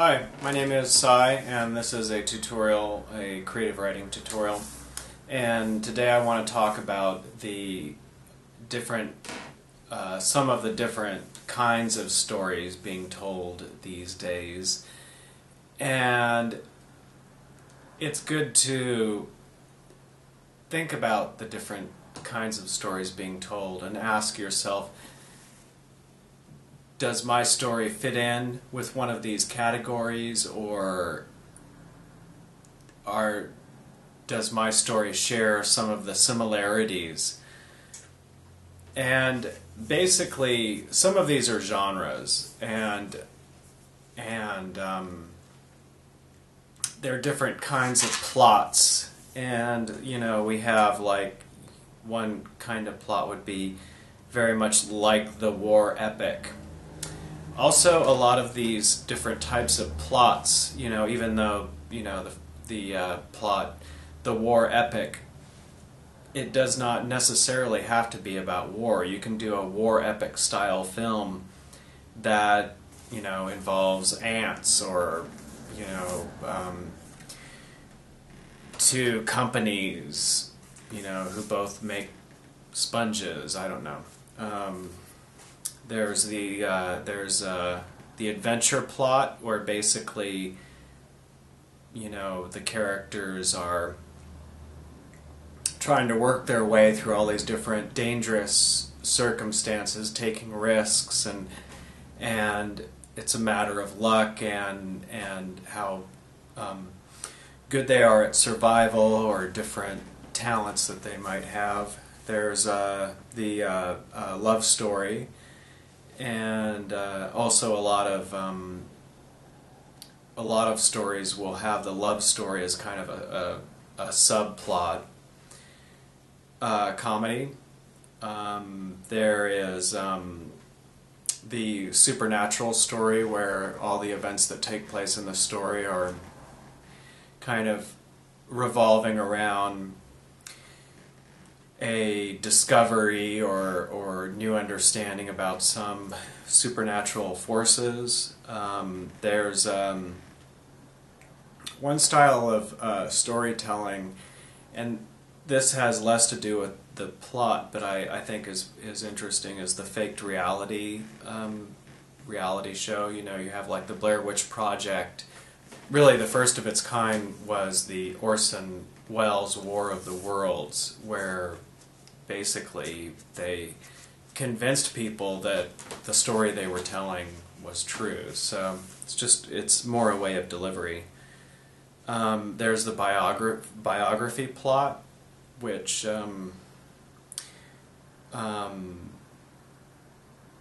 Hi, my name is Sai, and this is a tutorial, a creative writing tutorial. And today I want to talk about the different, some of the different kinds of stories being told these days. And it's good to think about the different kinds of stories being told and ask yourself, does my story fit in with one of these categories, or does my story share some of the similarities? And basically, some of these are genres, and there are different kinds of plots. And we have like one kind of plot would be very much like the war epic. Also, a lot of these different types of plots, even though, the plot, the war epic, it does not necessarily have to be about war. You can do a war epic style film that, involves ants or, two companies, who both make sponges, I don't know. There's the adventure plot where basically, the characters are trying to work their way through all these different dangerous circumstances, taking risks, and it's a matter of luck and how good they are at survival or different talents that they might have. There's the love story. And also a lot of stories will have the love story as kind of a subplot. Comedy. There is the supernatural story where all the events that take place in the story are kind of revolving around a discovery or new understanding about some supernatural forces. There's one style of storytelling, and this has less to do with the plot, but I think is interesting, is the faked reality show. You have like the Blair Witch Project. Really, the first of its kind was the Orson Welles' War of the Worlds, where basically they convinced people that the story they were telling was true. So it's more a way of delivery. There's the biography plot, which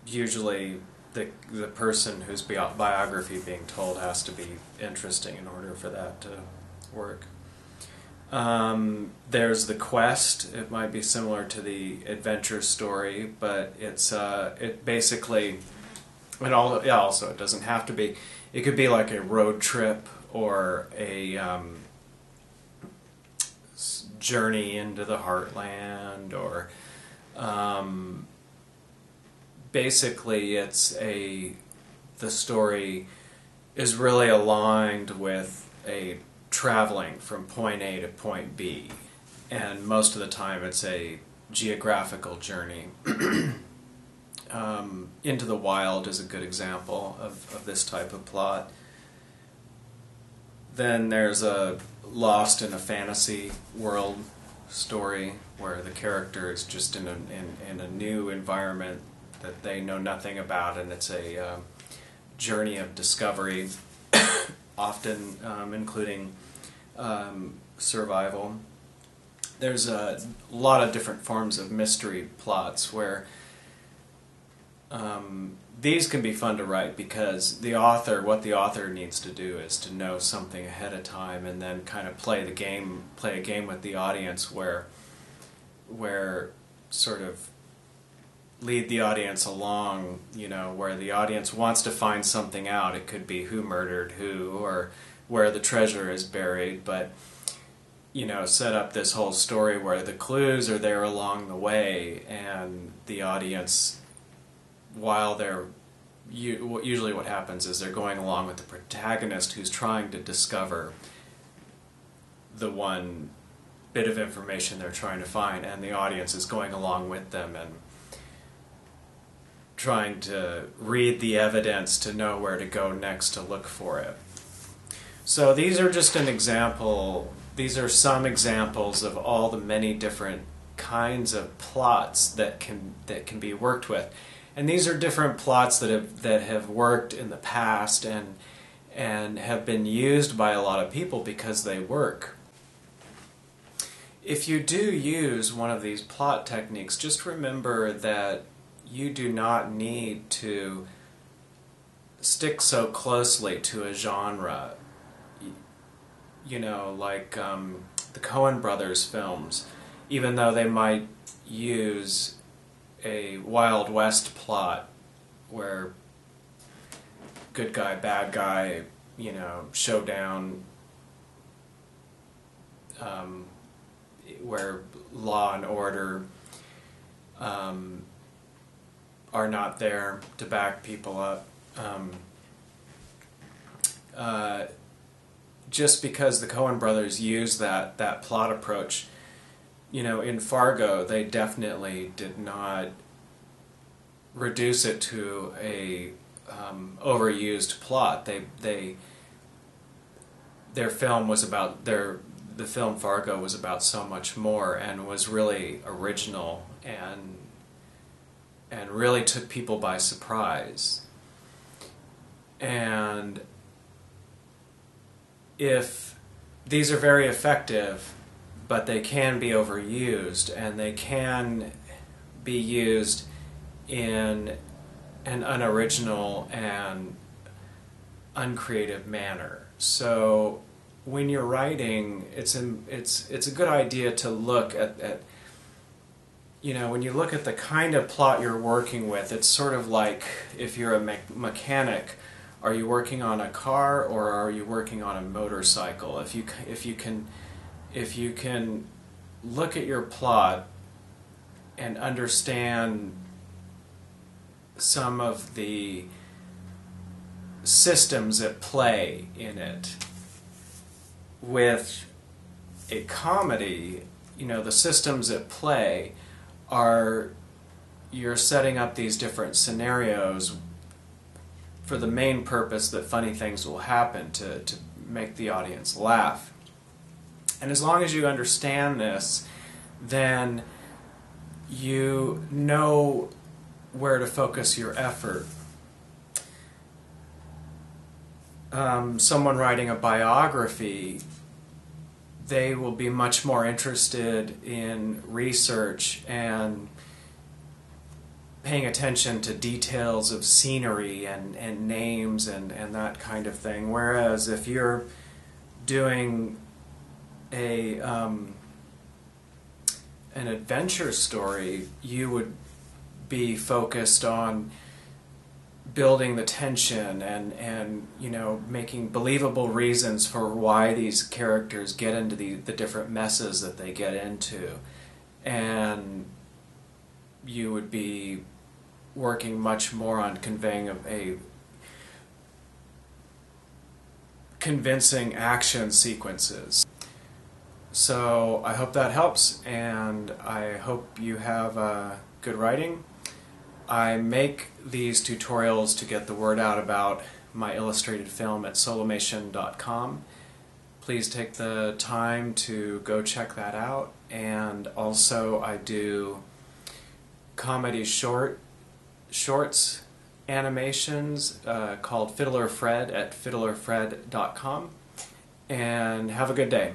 usually the person whose biography being told has to be interesting in order for that to work. There's the quest. It might be similar to the adventure story, but it basically, and also it doesn't have to be. It could be like a road trip or a journey into the heartland, or basically the story is really aligned with a traveling from point A to point B, and most of the time it's a geographical journey. Into the Wild is a good example of this type of plot. Then there's a Lost in a Fantasy World story where the character is just in a new environment that they know nothing about, and it's a journey of discovery, often including survival. There's a lot of different forms of mystery plots where these can be fun to write because what the author needs to do is to know something ahead of time and then kind of play a game with the audience where sort of lead the audience along, where the audience wants to find something out. It could be who murdered who or where the treasure is buried, but set up this whole story where the clues are there along the way, and the audience, while they're usually what happens is they're going along with the protagonist who's trying to discover the one bit of information they're trying to find, and the audience is going along with them and trying to read the evidence to know where to go next to look for it. So these are just an example. These are some examples of all the many different kinds of plots that can be worked with. And these are different plots that have worked in the past and have been used by a lot of people because they work. If you do use one of these plot techniques, just remember that you do not need to stick so closely to a genre. You know, like the Coen brothers films, even though they might use a Wild West plot where good guy, bad guy, you know, showdown, where law and order are not there to back people up. Just because the Coen brothers use that plot approach, you know, in Fargo, they definitely did not reduce it to a overused plot. Their film was about the film Fargo was about so much more and was really original and really took people by surprise. And if these are very effective, but they can be overused, and they can be used in an unoriginal and uncreative manner. So when you're writing, it's a good idea to look at you know, when you look at the kind of plot you're working with, it's sort of like if you're a mechanic. Are you working on a car or are you working on a motorcycle? If you can look at your plot and understand some of the systems at play in it, with a comedy, you know, the systems at play are you're setting up these different scenarios for the main purpose that funny things will happen to make the audience laugh. And as long as you understand this, then you know where to focus your effort. Someone writing a biography, they will be much more interested in research and paying attention to details of scenery and names and that kind of thing. Whereas if you're doing an adventure story, you would be focused on building the tension and you know, making believable reasons for why these characters get into the different messes that they get into. And you would be working much more on conveying a convincing action sequences. So I hope that helps, and I hope you have good writing. I make these tutorials to get the word out about my illustrated film at solomation.com. Please take the time to go check that out. And also I do comedy shorts animations called Fiddler Fred at fiddlerfred.com. And have a good day.